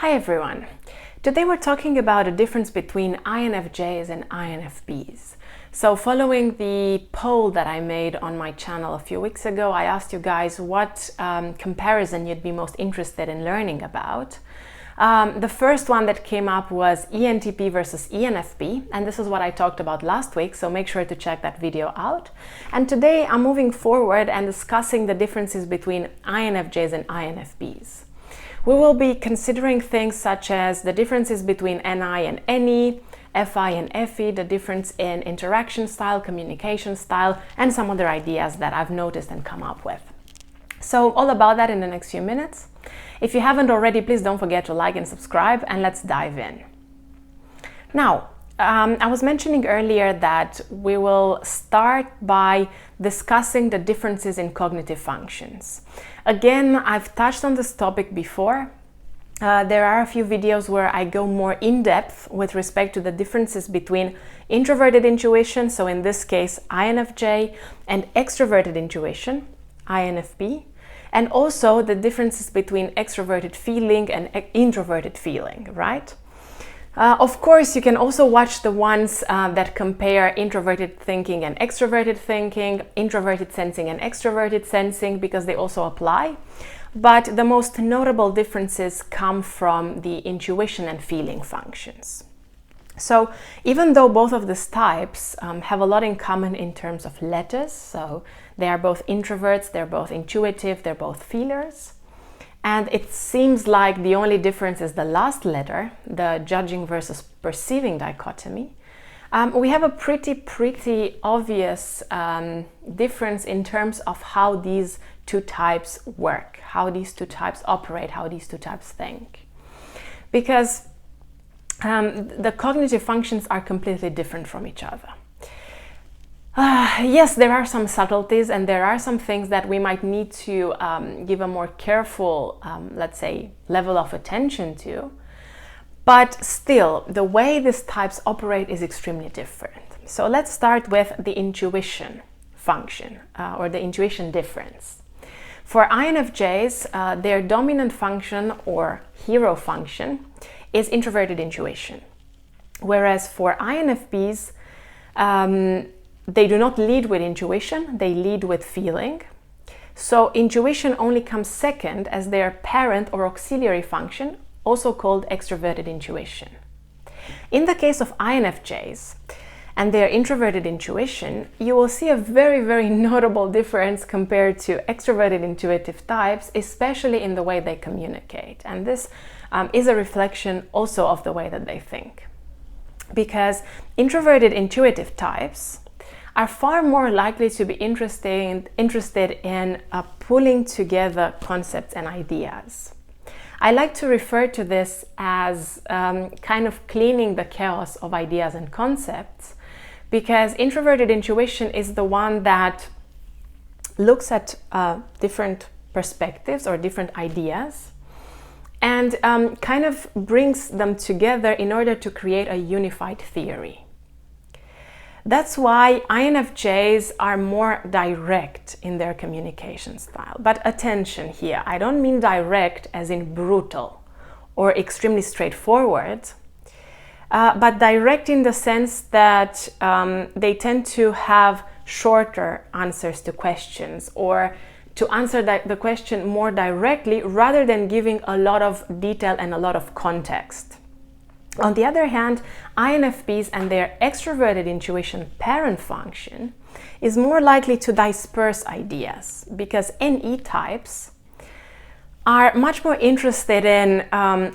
Hi everyone! Today we're talking about the difference between INFJs and INFPs. So following the poll that I made on my channel a few weeks ago, I asked you guys what comparison you'd be most interested in learning about. The first one that came up was ENTP versus ENFP, and this is what I talked about last week, so make sure to check that video out. And today I'm moving forward and discussing the differences between INFJs and INFPs. We will be considering things such as the differences between NI and NE, FI and FE, the difference in interaction style, communication style, and some other ideas that I've noticed and come up with. So all about that in the next few minutes. If you haven't already, please don't forget to like and subscribe, and let's dive in. Now, I was mentioning earlier that we will start by discussing the differences in cognitive functions. Again, I've touched on this topic before. There are a few videos where I go more in depth with respect to the differences between introverted intuition, so in this case INFJ, and extroverted intuition, INFP, and also the differences between extroverted feeling and introverted feeling, right? Of course, you can also watch the ones that compare introverted thinking and extroverted thinking, introverted sensing and extroverted sensing, because they also apply. But the most notable differences come from the intuition and feeling functions. So even though both of these types have a lot in common in terms of letters, so they are both introverts, they're both intuitive, they're both feelers, and it seems like the only difference is the last letter, the judging versus perceiving dichotomy. We have a pretty obvious difference in terms of how these two types work, how these two types operate, how these two types think. Because the cognitive functions are completely different from each other. Yes, there are some subtleties and there are some things that we might need to give a more careful, let's say, level of attention to. But still, the way these types operate is extremely different. So let's start with the intuition function or the intuition difference. For INFJs, their dominant function or hero function is introverted intuition. Whereas for INFPs, they do not lead with intuition, they lead with feeling. So intuition only comes second as their parent or auxiliary function, also called extroverted intuition. In the case of INFJs and their introverted intuition, you will see a very notable difference compared to extroverted intuitive types, especially in the way they communicate. And this is a reflection also of the way that they think. Because introverted intuitive types are far more likely to be interested in pulling together concepts and ideas. I like to refer to this as kind of cleaning the chaos of ideas and concepts, because introverted intuition is the one that looks at different perspectives or different ideas and kind of brings them together in order to create a unified theory. That's why INFJs are more direct in their communication style. But attention here, I don't mean direct as in brutal or extremely straightforward, but direct in the sense that they tend to have shorter answers to questions or to answer the question more directly rather than giving a lot of detail and a lot of context. On the other hand, INFPs and their extroverted intuition parent function is more likely to disperse ideas, because NE types are much more interested in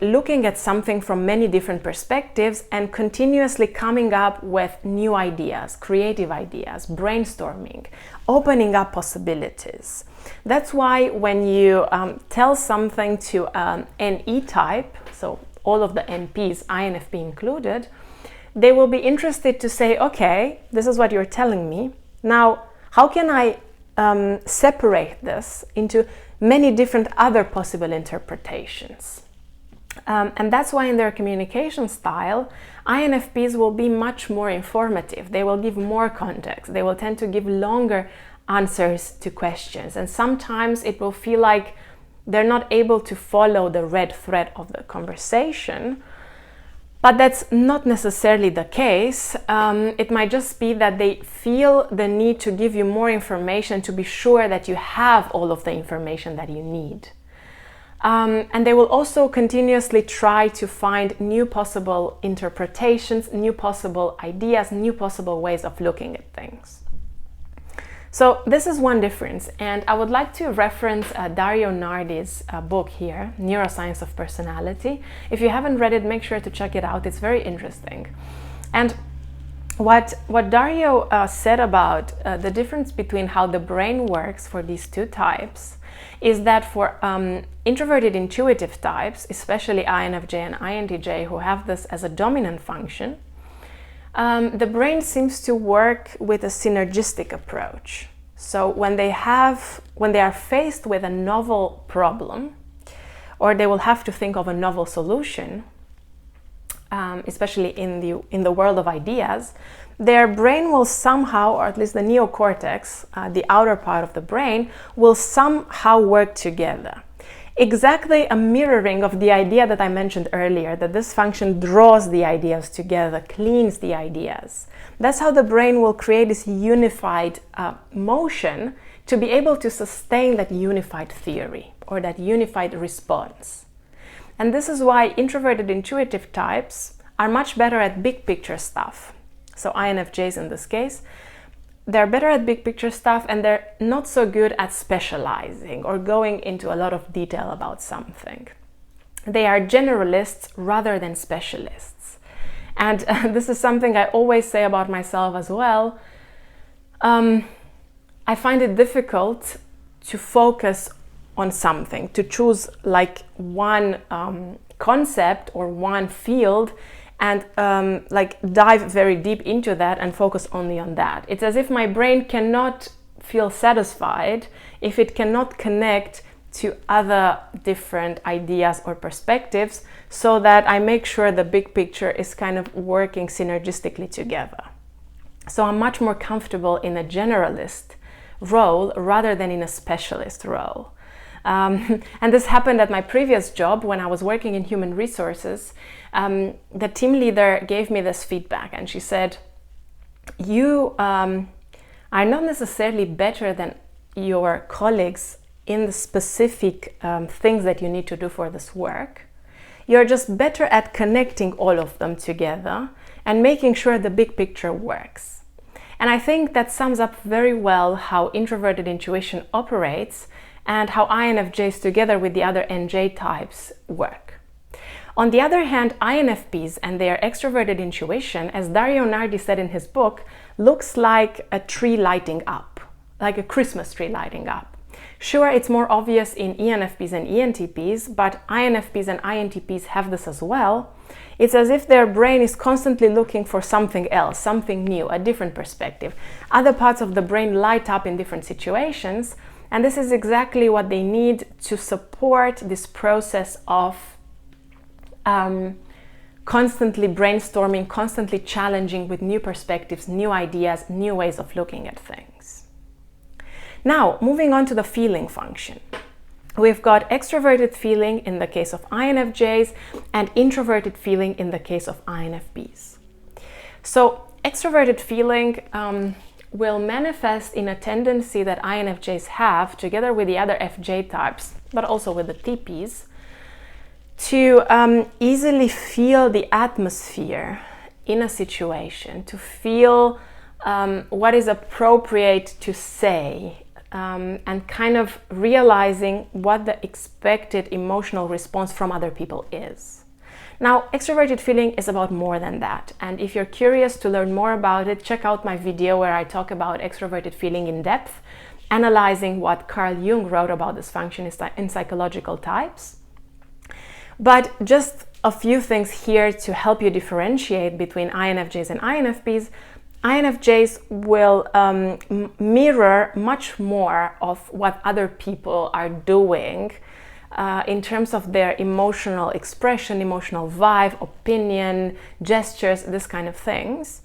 looking at something from many different perspectives and continuously coming up with new ideas, creative ideas, brainstorming, opening up possibilities. That's why when you tell something to NE type, so all of the NPs, INFP included, they will be interested to say, okay, this is what you're telling me. Now, how can I separate this into many different other possible interpretations? And that's why in their communication style, INFPs will be much more informative. They will give more context. They will tend to give longer answers to questions. And sometimes it will feel like they're not able to follow the red thread of the conversation. But that's not necessarily the case. It might just be that they feel the need to give you more information to be sure that you have all of the information that you need. And they will also continuously try to find new possible interpretations, new possible ideas, new possible ways of looking at things. So this is one difference, and I would like to reference Dario Nardi's book here, Neuroscience of Personality. If you haven't read it, make sure to check it out. It's very interesting. And what Dario said about the difference between how the brain works for these two types is that for introverted intuitive types, especially INFJ and INTJ, who have this as a dominant function, the brain seems to work with a synergistic approach. So when they are faced with a novel problem, or they will have to think of a novel solution, especially in the world of ideas, their brain will somehow, or at least the neocortex, the outer part of the brain, will somehow work together. Exactly a mirroring of the idea that I mentioned earlier, that this function draws the ideas together, cleans the ideas. That's how the brain will create this unified motion to be able to sustain that unified theory or that unified response. And this is why introverted intuitive types are much better at big picture stuff. So INFJs in this case, they're better at big picture stuff, and they're not so good at specializing or going into a lot of detail about something. They are generalists rather than specialists. And this is something I always say about myself as well. I find it difficult to focus on something, to choose like one concept or one field and like dive very deep into that and focus only on that. It's as if my brain cannot feel satisfied if it cannot connect to other different ideas or perspectives, so that I make sure the big picture is kind of working synergistically together. So I'm much more comfortable in a generalist role rather than in a specialist role. And this happened at my previous job when I was working in human resources. The team leader gave me this feedback, and she said, you are not necessarily better than your colleagues in the specific things that you need to do for this work. You're just better at connecting all of them together and making sure the big picture works. And I think that sums up very well how introverted intuition operates and how INFJs together with the other NJ types work. On the other hand, INFPs and their extroverted intuition, as Dario Nardi said in his book, looks like a tree lighting up, like a Christmas tree lighting up. Sure, it's more obvious in ENFPs and ENTPs, but INFPs and INTPs have this as well. It's as if their brain is constantly looking for something else, something new, a different perspective. Other parts of the brain light up in different situations, and this is exactly what they need to support this process of constantly brainstorming, constantly challenging with new perspectives, new ideas, new ways of looking at things. Now, moving on to the feeling function. We've got extroverted feeling in the case of INFJs and introverted feeling in the case of INFPs. So extroverted feeling will manifest in a tendency that INFJs have, together with the other FJ types, but also with the TPs, to easily feel the atmosphere in a situation, to feel what is appropriate to say, and kind of realizing what the expected emotional response from other people is. Now, extroverted feeling is about more than that, and if you're curious to learn more about it, check out my video where I talk about extroverted feeling in depth, analyzing what Carl Jung wrote about this function in Psychological Types. But just a few things here to help you differentiate between INFJs and INFPs. INFJs will mirror much more of what other people are doing in terms of their emotional expression, emotional vibe, opinion, gestures, this kind of things.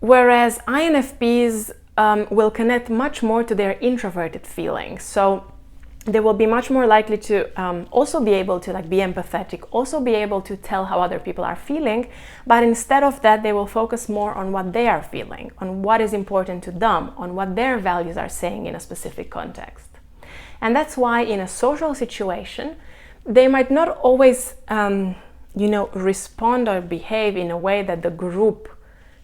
Whereas INFPs will connect much more to their introverted feelings. So they will be much more likely to also be able to be empathetic, also be able to tell how other people are feeling, but instead of that, they will focus more on what they are feeling, on what is important to them, on what their values are saying in a specific context. And that's why in a social situation, they might not always, respond or behave in a way that the group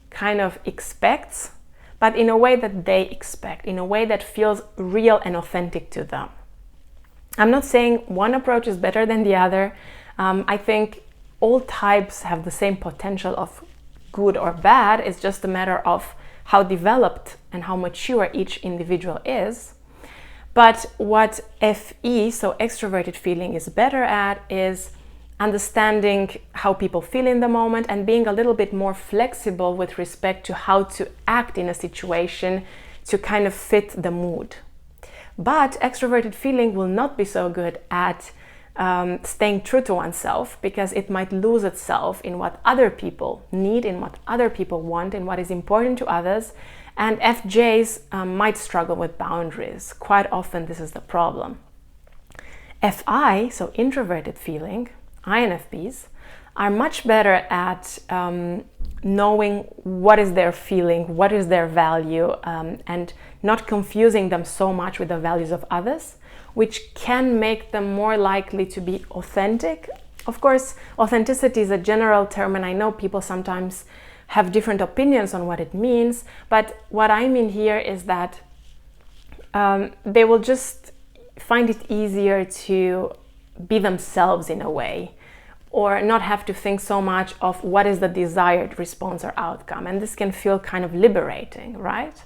kind of expects, but in a way that they expect, in a way that feels real and authentic to them. I'm not saying one approach is better than the other. I think all types have the same potential of good or bad. It's just a matter of how developed and how mature each individual is. But what FE, so extroverted feeling, is better at is understanding how people feel in the moment and being a little bit more flexible with respect to how to act in a situation to kind of fit the mood. But extroverted feeling will not be so good at staying true to oneself, because it might lose itself in what other people need, in what other people want, in what is important to others. And FJs might struggle with boundaries. Quite often this is the problem. FI, so introverted feeling, INFPs, are much better at knowing what is their feeling, what is their value, and not confusing them so much with the values of others, which can make them more likely to be authentic. Of course, authenticity is a general term, and I know people sometimes have different opinions on what it means, but what I mean here is that they will just find it easier to be themselves in a way, or not have to think so much of what is the desired response or outcome. And this can feel kind of liberating, right?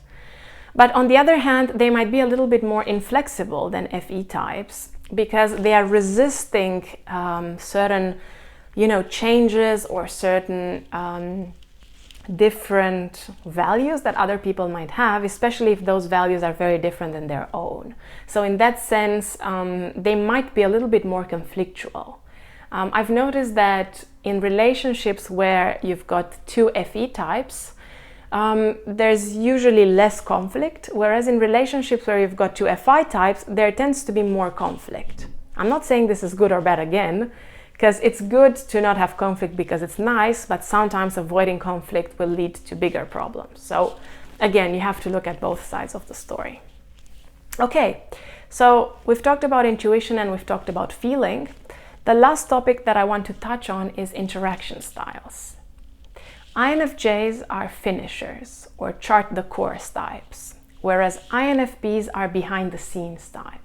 But on the other hand, they might be a little bit more inflexible than FE types, because they are resisting certain, changes or certain different values that other people might have, especially if those values are very different than their own. So in that sense, they might be a little bit more conflictual. I've noticed that in relationships where you've got two FE types, there's usually less conflict, whereas in relationships where you've got two FI types, there tends to be more conflict. I'm not saying this is good or bad again, because it's good to not have conflict because it's nice, but sometimes avoiding conflict will lead to bigger problems. So again, you have to look at both sides of the story. Okay, so we've talked about intuition and we've talked about feeling. The last topic that I want to touch on is interaction styles. INFJs are finishers or chart the course types, whereas INFPs are behind the scenes types.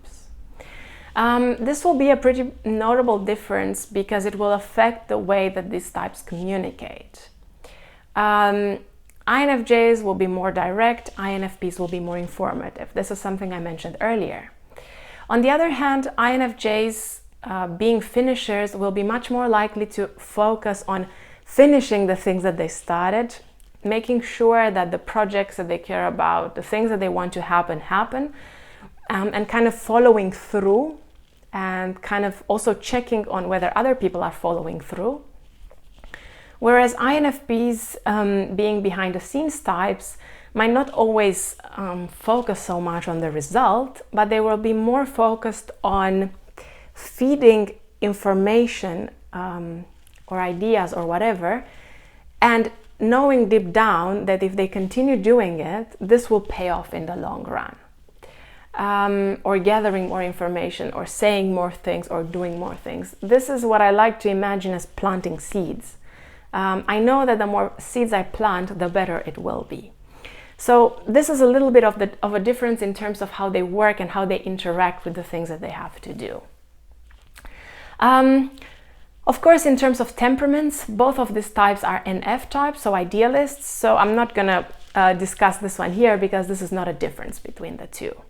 This will be a pretty notable difference because it will affect the way that these types communicate. INFJs will be more direct, INFPs will be more informative. This is something I mentioned earlier. On the other hand, INFJs being finishers will be much more likely to focus on finishing the things that they started, making sure that the projects that they care about, the things that they want to happen, and kind of following through, and kind of also checking on whether other people are following through. Whereas INFPs, being behind the scenes types, might not always focus so much on the result, but they will be more focused on feeding information or ideas or whatever, and knowing deep down that if they continue doing it, this will pay off in the long run. Or gathering more information, or saying more things, or doing more things. This is what I like to imagine as planting seeds. I know that the more seeds I plant, the better it will be. So this is a little bit of a difference in terms of how they work and how they interact with the things that they have to do. Of course, in terms of temperaments, both of these types are NF types, so idealists. So I'm not gonna discuss this one here because this is not a difference between the two.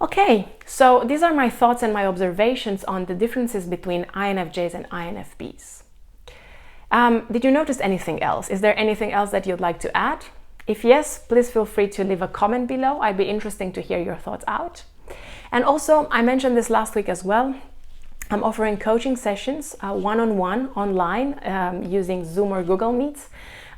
Okay, so these are my thoughts and my observations on the differences between INFJs and INFPs. Did you notice anything else? Is there anything else that you'd like to add? If yes, please feel free to leave a comment below. I'd be interested to hear your thoughts out. And also, I mentioned this last week as well, I'm offering coaching sessions one-on-one online using Zoom or Google Meets.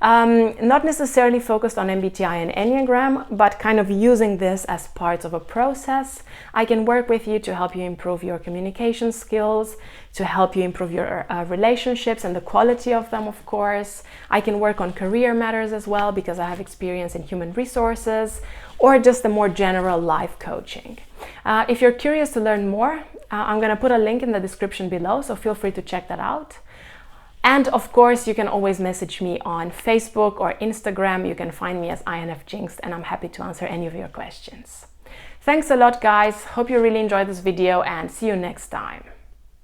Not necessarily focused on MBTI and Enneagram, but kind of using this as part of a process. I can work with you to help you improve your communication skills, to help you improve your relationships and the quality of them, of course. I can work on career matters as well because I have experience in human resources, or just the more general life coaching. If you're curious to learn more, I'm going to put a link in the description below, so feel free to check that out. And of course, you can always message me on Facebook or Instagram. You can find me as INFJinx, and I'm happy to answer any of your questions. Thanks a lot, guys. Hope you really enjoyed this video, and see you next time.